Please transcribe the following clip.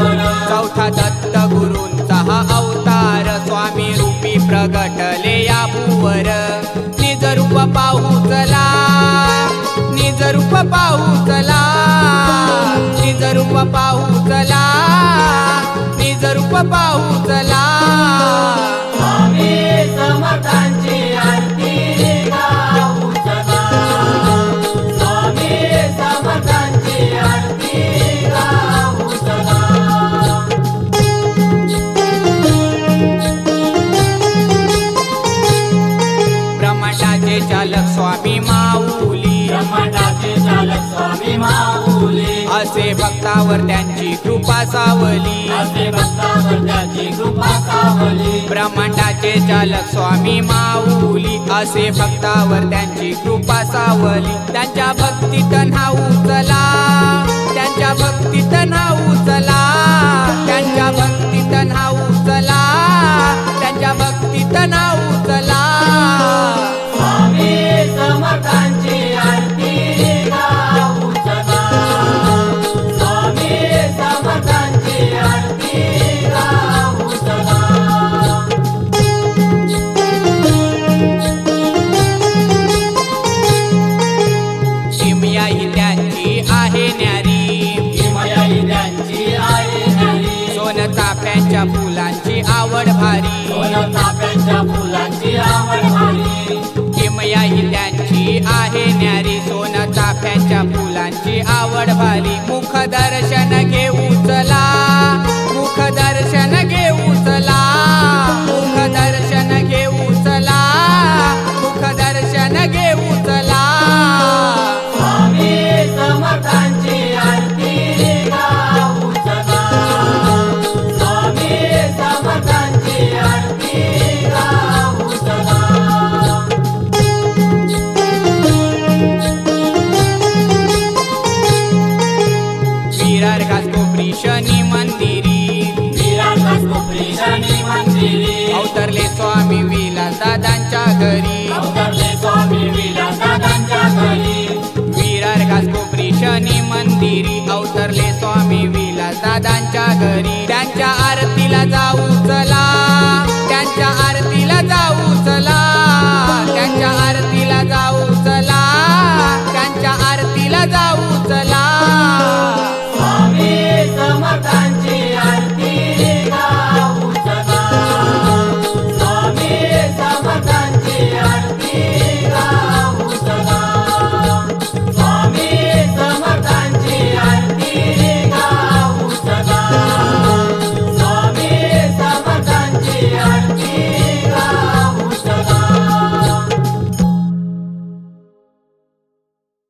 चौथा दत्त गुरूंचा हा अवतार स्वामी रूपी प्रगटले या भूवर निज रूप पाहू चला निज रूप पाहू चला निज रूप पाहू चला निज रूप पाहू चला स्वामी समर्थांची आरती गाऊ चला स्वामी समर्थांची आरती गाऊ चला ब्रह्मांडाचे चालक स्वामी माऊली ब्रह्मांडाचे चालक स्वामी माऊली असे भक्तावर त्यांची कृपा सावली असे भक्तावर त्याची कृपा सावली ब्रह्मांडाचे चालक स्वामी माऊली असे भक्तावर त्यांची कृपा सावली त्यांच्या भक्तीत न्हाऊ चला त्यांच्या भक्तीत न्हाऊ चला त्यांच्या भक्तीत न्हाऊ चला त्यांच्या भक्तीत न्हाऊ चला स्वामी समर्थांची आरती गाऊ चला स्वामी समर्थांची आरती गाऊ चला किमया ही त्यांची आहे न्यारी किमया ही त्यांची आहे न्यारी सोन चाफ्यांच्या फुलांची आवड भारी सोन चाफ्यांच्या फुलांची आवड भारी किमया ही त्यांची आहे न्यारी सोन चाफ्यांच्या फुलांची आवड भारी मुख दर्शन घेऊ चला मुख दर्शन घेऊ चला मुख दर्शन घेऊ चला मुख दर्शन घेऊ चला स्वामी समर्थांची आरती गाऊ चला स्वामी समर्थांची आरती गाऊ चला विरार घासकोपरी शनी मंदिरी विराट कोपरी शनी मंदिरी अवतरले स्वामी विलास दादांच्या घरी अवतरले स्वामी विलास दादांच्या घरी विरार घासकोपरी शनी मंदिरी अवतरले स्वामी विलास दादांच्या घरी त्यांच्या आरतीला जाऊ